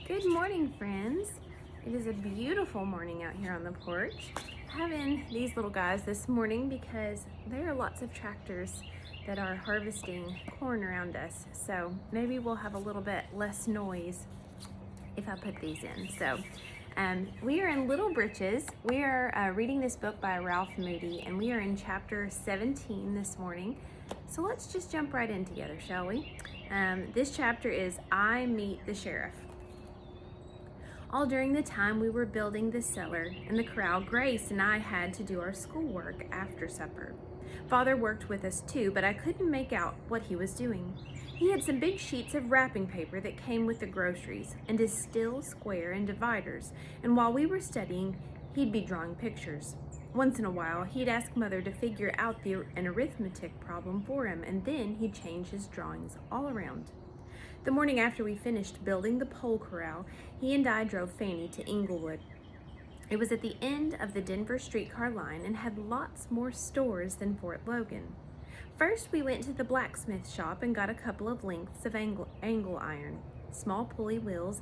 Good morning, friends. It is a beautiful morning out here on the porch. Having these little guys this morning because there are lots of tractors that are harvesting corn around us. So maybe we'll have a little bit less noise if I put these in. We are in Little Britches. We are reading this book by Ralph Moody, and we are in chapter 17 this morning. So let's just jump right in together, shall we? This chapter is I Meet the Sheriff. All during the time we were building the cellar and the corral, Grace and I had to do our schoolwork after supper. Father worked with us too, but I couldn't make out what he was doing. He had some big sheets of wrapping paper that came with the groceries and a still square and dividers, and while we were studying, he'd be drawing pictures. Once in a while, he'd ask Mother to figure out an arithmetic problem for him, and then he'd change his drawings all around. The morning after we finished building the pole corral, he and I drove Fanny to Inglewood. It was at the end of the Denver streetcar line and had lots more stores than Fort Logan. First, we went to the blacksmith shop and got a couple of lengths of angle iron, small pulley wheels,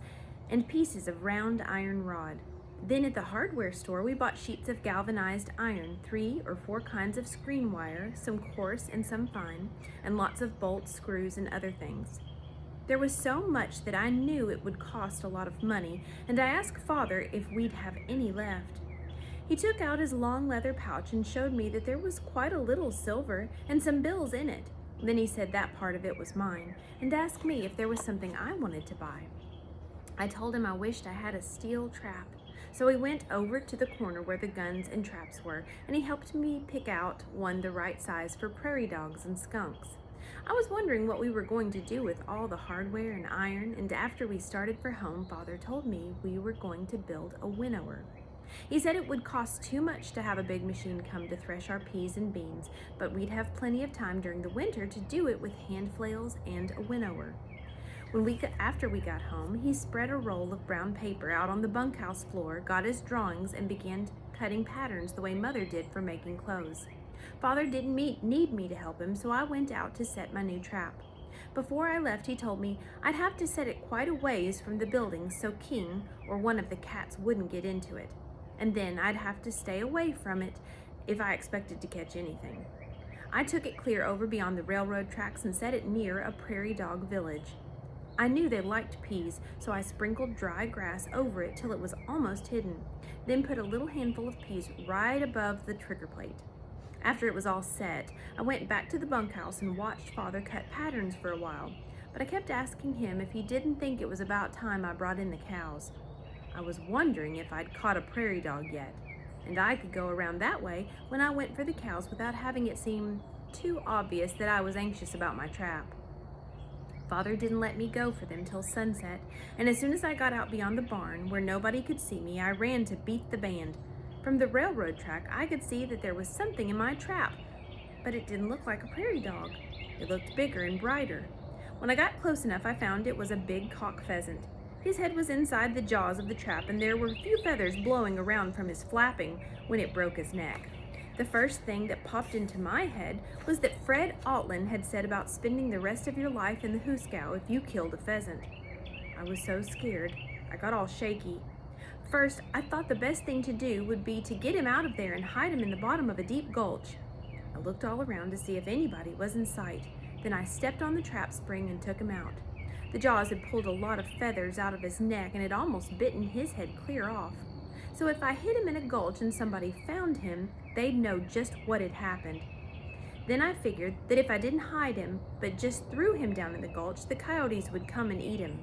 and pieces of round iron rod. Then at the hardware store, we bought sheets of galvanized iron, 3 or 4 kinds of screen wire, some coarse and some fine, and lots of bolts, screws, and other things. There was so much that I knew it would cost a lot of money, and I asked Father if we'd have any left. He took out his long leather pouch and showed me that there was quite a little silver and some bills in it. Then he said that part of it was mine, and asked me if there was something I wanted to buy. I told him I wished I had a steel trap. So we went over to the corner where the guns and traps were, and he helped me pick out one the right size for prairie dogs and skunks. I was wondering what we were going to do with all the hardware and iron, and after we started for home, Father told me we were going to build a winnower. He said it would cost too much to have a big machine come to thresh our peas and beans, but we'd have plenty of time during the winter to do it with hand flails and a winnower. After we got home, he spread a roll of brown paper out on the bunkhouse floor, got his drawings, and began cutting patterns the way Mother did for making clothes. Father didn't need me to help him, so I went out to set my new trap. Before I left, he told me I'd have to set it quite a ways from the building so King or one of the cats wouldn't get into it. And then I'd have to stay away from it if I expected to catch anything. I took it clear over beyond the railroad tracks and set it near a prairie dog village. I knew they liked peas, so I sprinkled dry grass over it till it was almost hidden, then put a little handful of peas right above the trigger plate. After it was all set, I went back to the bunkhouse and watched Father cut patterns for a while, but I kept asking him if he didn't think it was about time I brought in the cows. I was wondering if I'd caught a prairie dog yet, and I could go around that way when I went for the cows without having it seem too obvious that I was anxious about my trap. Father didn't let me go for them till sunset, and as soon as I got out beyond the barn where nobody could see me, I ran to beat the band. From the railroad track, I could see that there was something in my trap, but it didn't look like a prairie dog. It looked bigger and brighter. When I got close enough, I found it was a big cock pheasant. His head was inside the jaws of the trap, and there were a few feathers blowing around from his flapping when it broke his neck. The first thing that popped into my head was that Fred Altland had said about spending the rest of your life in the hoosegow if you killed a pheasant. I was so scared. I got all shaky. First, I thought the best thing to do would be to get him out of there and hide him in the bottom of a deep gulch. I looked all around to see if anybody was in sight. Then I stepped on the trap spring and took him out. The jaws had pulled a lot of feathers out of his neck and had almost bitten his head clear off. So if I hid him in a gulch and somebody found him, they'd know just what had happened. Then I figured that if I didn't hide him, but just threw him down in the gulch, the coyotes would come and eat him.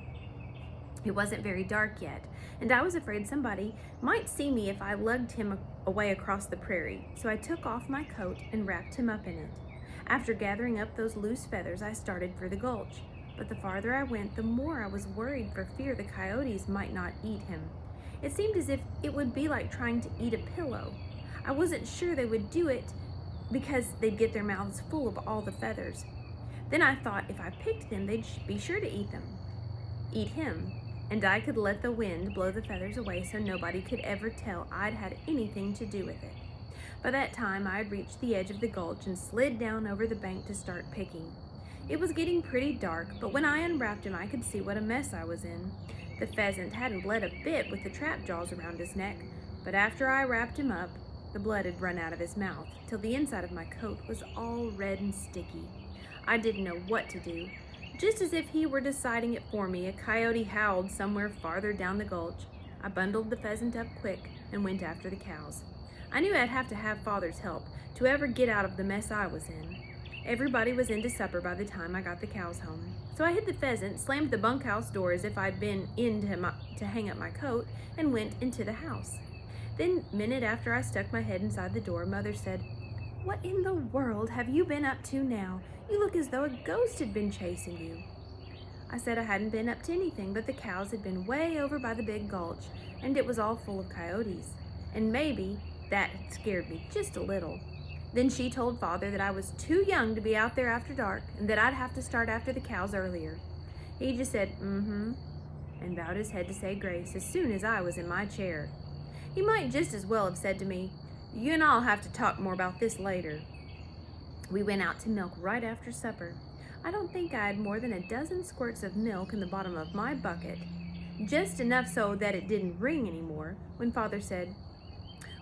It wasn't very dark yet, and I was afraid somebody might see me if I lugged him away across the prairie, so I took off my coat and wrapped him up in it. After gathering up those loose feathers, I started for the gulch, but the farther I went, the more I was worried for fear the coyotes might not eat him. It seemed as if it would be like trying to eat a pillow. I wasn't sure they would do it because they'd get their mouths full of all the feathers. Then I thought if I picked them, they'd be sure to eat him. And I could let the wind blow the feathers away so nobody could ever tell I'd had anything to do with it. By that time, I had reached the edge of the gulch and slid down over the bank to start picking. It was getting pretty dark, but when I unwrapped him, I could see what a mess I was in. The pheasant hadn't bled a bit with the trap jaws around his neck, but after I wrapped him up, the blood had run out of his mouth till the inside of my coat was all red and sticky. I didn't know what to do. Just as if he were deciding it for me, a coyote howled somewhere farther down the gulch. I bundled the pheasant up quick and went after the cows. I knew I'd have to have Father's help to ever get out of the mess I was in. Everybody was into supper by the time I got the cows home. So I hid the pheasant, slammed the bunkhouse door as if I'd been in to hang up my coat, and went into the house. Then, minute after I stuck my head inside the door, Mother said, "What in the world have you been up to now? You look as though a ghost had been chasing you." I said I hadn't been up to anything, but the cows had been way over by the big gulch, and it was all full of coyotes. And maybe that had scared me just a little. Then she told Father that I was too young to be out there after dark, and that I'd have to start after the cows earlier. He just said, "Mm-hmm," and bowed his head to say grace as soon as I was in my chair. He might just as well have said to me, "You and I'll have to talk more about this later." We went out to milk right after supper. I don't think I had more than a dozen squirts of milk in the bottom of my bucket, just enough so that it didn't ring anymore, when Father said,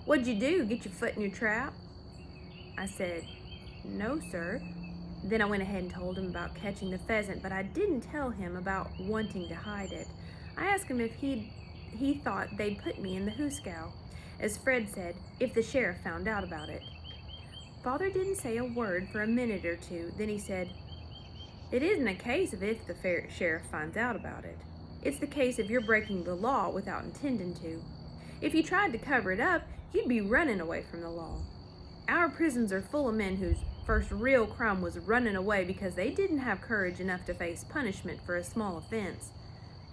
"What'd you do, get your foot in your trap?" I said, "No, sir." Then I went ahead and told him about catching the pheasant, but I didn't tell him about wanting to hide it. I asked him if he thought they'd put me in the hoosegow, as Fred said, if the sheriff found out about it. Father didn't say a word for a minute or two. Then he said, "It isn't a case of if the sheriff finds out about it. It's the case of you're breaking the law without intending to. If you tried to cover it up, you'd be running away from the law. Our prisons are full of men whose first real crime was running away because they didn't have courage enough to face punishment for a small offense.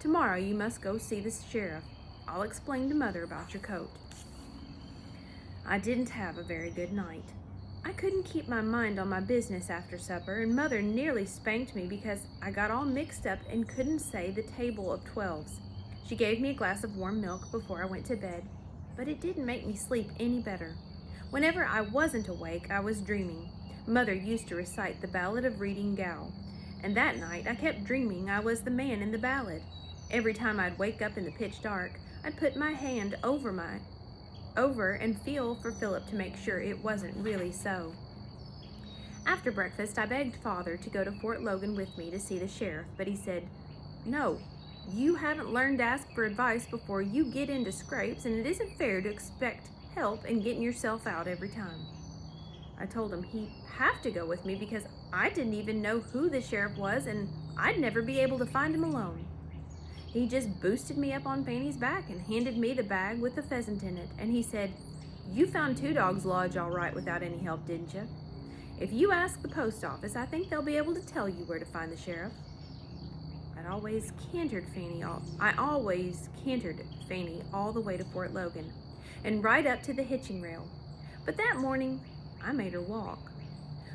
Tomorrow you must go see the sheriff. I'll explain to Mother about your coat." I didn't have a very good night. I couldn't keep my mind on my business after supper, and Mother nearly spanked me because I got all mixed up and couldn't say the table of 12s. She gave me a glass of warm milk before I went to bed, but it didn't make me sleep any better. Whenever I wasn't awake, I was dreaming. Mother used to recite the Ballad of Reading Gaol, and that night I kept dreaming I was the man in the ballad. Every time I'd wake up in the pitch dark, I'd put my hand over and feel for Philip to make sure it wasn't really so. After breakfast, I begged Father to go to Fort Logan with me to see the sheriff, but he said, "No, you haven't learned to ask for advice before you get into scrapes, and it isn't fair to expect help in getting yourself out every time." I told him he'd have to go with me because I didn't even know who the sheriff was, and I'd never be able to find him alone. He just boosted me up on Fanny's back and handed me the bag with the pheasant in it, and he said, "You found Two Dogs Lodge all right without any help, didn't you? If you ask the post office, I think they'll be able to tell you where to find the sheriff." I always cantered Fanny all the way to Fort Logan and right up to the hitching rail. But that morning, I made her walk.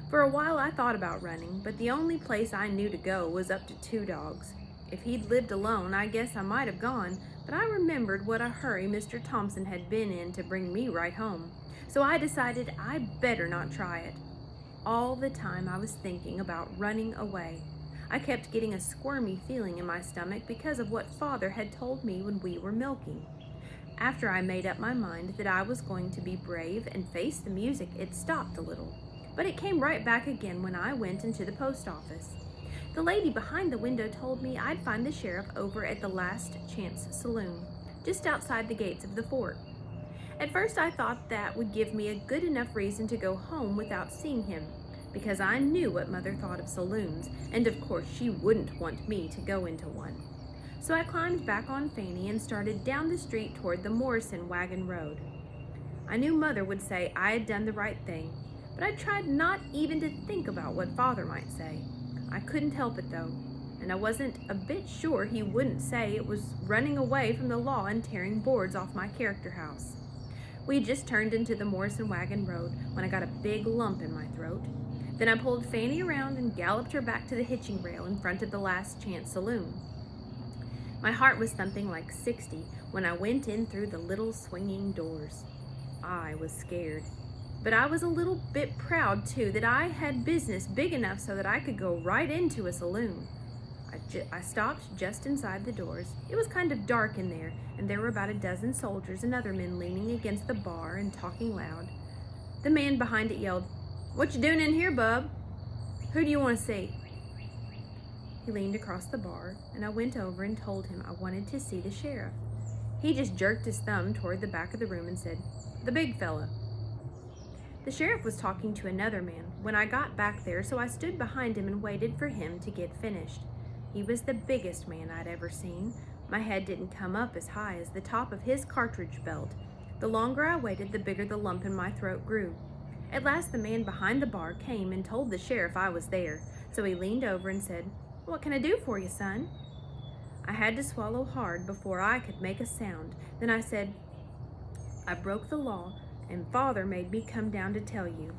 For a while I thought about running, but the only place I knew to go was up to Two Dogs. If he'd lived alone, I guess I might have gone, but I remembered what a hurry Mr. Thompson had been in to bring me right home, so I decided I'd better not try it. All the time I was thinking about running away. I kept getting a squirmy feeling in my stomach because of what Father had told me when we were milking. After I made up my mind that I was going to be brave and face the music, it stopped a little, but it came right back again when I went into the post office. The lady behind the window told me I'd find the sheriff over at the Last Chance Saloon, just outside the gates of the fort. At first I thought that would give me a good enough reason to go home without seeing him, because I knew what Mother thought of saloons, and of course she wouldn't want me to go into one. So I climbed back on Fanny and started down the street toward the Morrison Wagon Road. I knew Mother would say I had done the right thing, but I tried not even to think about what Father might say. I couldn't help it though, and I wasn't a bit sure he wouldn't say it was running away from the law and tearing boards off my character house. We had just turned into the Morrison Wagon Road when I got a big lump in my throat. Then I pulled Fanny around and galloped her back to the hitching rail in front of the Last Chance Saloon. My heart was thumping like 60 when I went in through the little swinging doors. I was scared. But I was a little bit proud, too, that I had business big enough so that I could go right into a saloon. I stopped just inside the doors. It was kind of dark in there, and there were about a dozen soldiers and other men leaning against the bar and talking loud. The man behind it yelled, "What you doing in here, bub? Who do you want to see?" He leaned across the bar, and I went over and told him I wanted to see the sheriff. He just jerked his thumb toward the back of the room and said, "The big fella." The sheriff was talking to another man when I got back there, so I stood behind him and waited for him to get finished. He was the biggest man I'd ever seen. My head didn't come up as high as the top of his cartridge belt. The longer I waited, the bigger the lump in my throat grew. At last the man behind the bar came and told the sheriff I was there, so he leaned over and said, "What can I do for you, son?" I had to swallow hard before I could make a sound. Then I said, "I broke the law, and Father made me come down to tell you."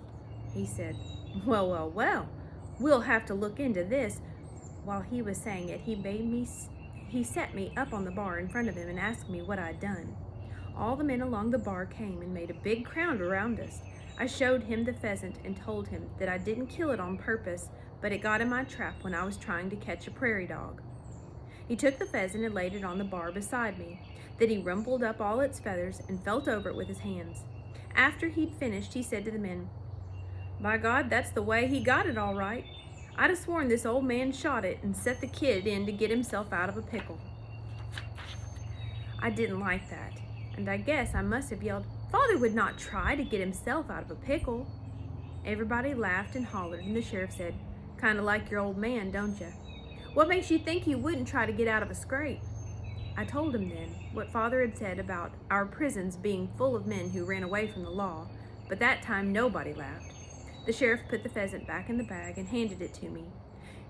He said, Well, we'll have to look into this." While he was saying it, he set me up on the bar in front of him and asked me what I'd done. All the men along the bar came and made a big crowd around us. I showed him the pheasant and told him that I didn't kill it on purpose, but it got in my trap when I was trying to catch a prairie dog. He took the pheasant and laid it on the bar beside me. Then he rumpled up all its feathers and felt over it with his hands. After he'd finished, he said to the men, "By God, that's the way he got it all right. I'd have sworn this old man shot it and set the kid in to get himself out of a pickle." I didn't like that, and I guess I must have yelled, "Father would not try to get himself out of a pickle." Everybody laughed and hollered, and the sheriff said, "Kind of like your old man, don't you? What makes you think he wouldn't try to get out of a scrape?" I told him then what Father had said about our prisons being full of men who ran away from the law, but that time nobody laughed. The sheriff put the pheasant back in the bag and handed it to me.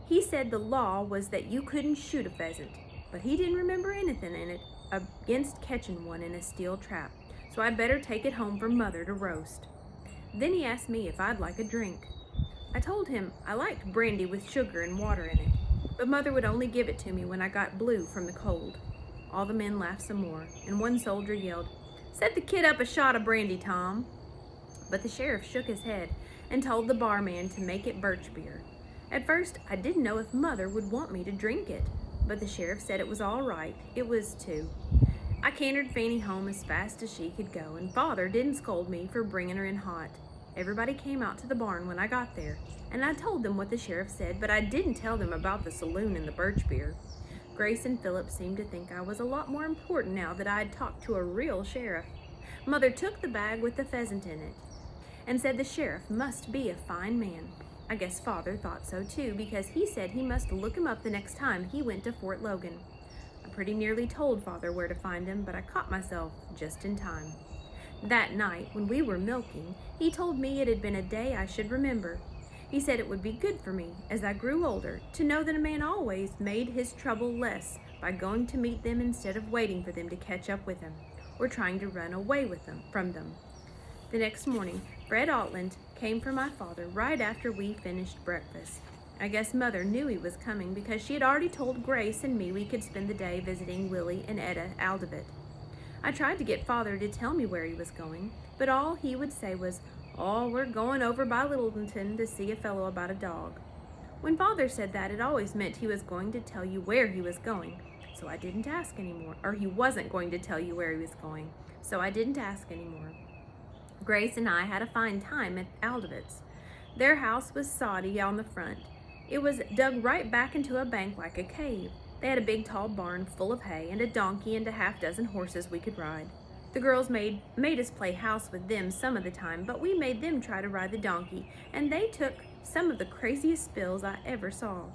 He said the law was that you couldn't shoot a pheasant, but he didn't remember anything in it against catching one in a steel trap, so I'd better take it home for Mother to roast. Then he asked me if I'd like a drink. I told him I liked brandy with sugar and water in it, but Mother would only give it to me when I got blue from the cold. All the men laughed some more, and one soldier yelled, "Set the kid up a shot of brandy, Tom." But the sheriff shook his head and told the barman to make it birch beer. At first, I didn't know if Mother would want me to drink it, but the sheriff said it was all right. It was too. I cantered Fanny home as fast as she could go, and Father didn't scold me for bringing her in hot. Everybody came out to the barn when I got there, and I told them what the sheriff said, but I didn't tell them about the saloon and the birch beer. Grace and Philip seemed to think I was a lot more important now that I had talked to a real sheriff. Mother took the bag with the pheasant in it and said the sheriff must be a fine man. I guess Father thought so too, because he said he must look him up the next time he went to Fort Logan. I pretty nearly told Father where to find him, but I caught myself just in time. That night, when we were milking, he told me it had been a day I should remember. He said it would be good for me, as I grew older, to know that a man always made his trouble less by going to meet them instead of waiting for them to catch up with him, or trying to run away from them. The next morning, Fred Altland came for my father right after we finished breakfast. I guess Mother knew he was coming because she had already told Grace and me we could spend the day visiting Willie and Etta Aldovit. I tried to get Father to tell me where he was going, but all he would say was, "Oh, we're going over by Littleton to see a fellow about a dog." When Father said that, it always meant he was going to tell you where he was going, so I didn't ask anymore. Or he wasn't going to tell you where he was going, so I didn't ask anymore. Grace and I had a fine time at Aldovit's. Their house was soddy on the front. It was dug right back into a bank like a cave. They had a big tall barn full of hay and a donkey and a half-dozen horses we could ride. The girls made us play house with them some of the time, but we made them try to ride the donkey, and they took some of the craziest spills I ever saw.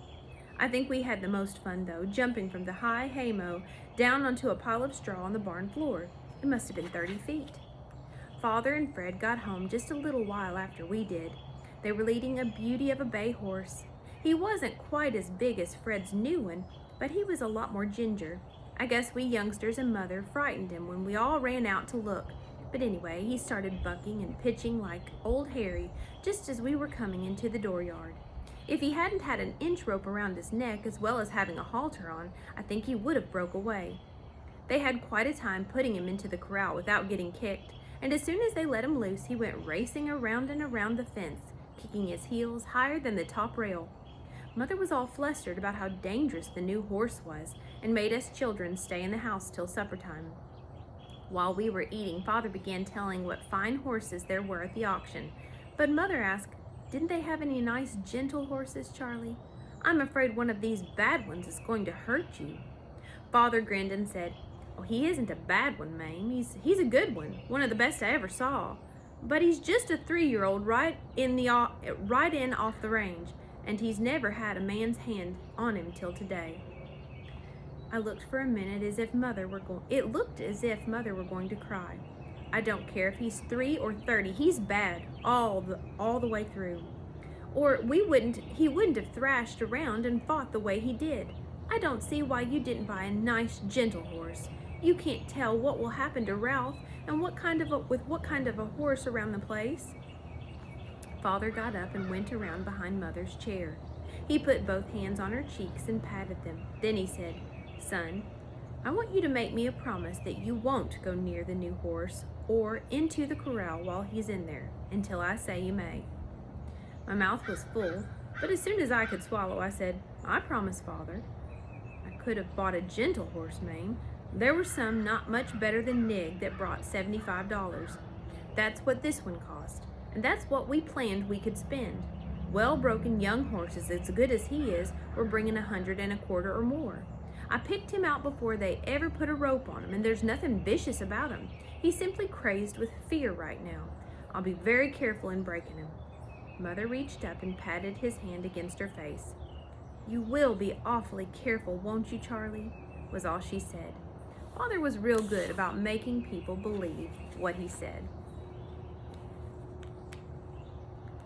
I think we had the most fun, though, jumping from the high haymow down onto a pile of straw on the barn floor. It must have been 30 feet. Father and Fred got home just a little while after we did. They were leading a beauty of a bay horse. He wasn't quite as big as Fred's new one, but he was a lot more ginger. I guess we youngsters and Mother frightened him when we all ran out to look. But anyway, he started bucking and pitching like old Harry just as we were coming into the dooryard. If he hadn't had an inch rope around his neck as well as having a halter on, I think he would have broke away. They had quite a time putting him into the corral without getting kicked, and as soon as they let him loose, he went racing around and around the fence, kicking his heels higher than the top rail. Mother was all flustered about how dangerous the new horse was and made us children stay in the house till supper time. While we were eating, Father began telling what fine horses there were at the auction. But Mother asked, "Didn't they have any nice, gentle horses, Charlie? I'm afraid one of these bad ones is going to hurt you." Father grinned and said, "Oh, he isn't a bad one, Mame. He's a good one of the best I ever saw. But he's just a 3-year-old right in off the range, and he's never had a man's hand on him till today." I looked for a minute as if Mother were going to cry. "I don't care if he's 3 or 30, he's bad all the way through. Or he wouldn't have thrashed around and fought the way he did. I don't see why you didn't buy a nice, gentle horse. You can't tell what will happen to Ralph and what kind of a horse around the place." Father got up and went around behind Mother's chair. He put both hands on her cheeks and patted them. Then he said, "Son, I want you to make me a promise that you won't go near the new horse or into the corral while he's in there until I say you may." My mouth was full, but as soon as I could swallow, I said, "I promise, Father." I could have bought a gentle horse, Mame. There were some not much better than Nig that brought $75. That's what this one cost, and that's what we planned we could spend. Well-broken young horses as good as he is were bringing 125 or more. I picked him out before they ever put a rope on him, and there's nothing vicious about him. He's simply crazed with fear right now. I'll be very careful in breaking him." Mother reached up and patted his hand against her face. "You will be awfully careful, won't you, Charlie?" was all she said. Father was real good about making people believe what he said.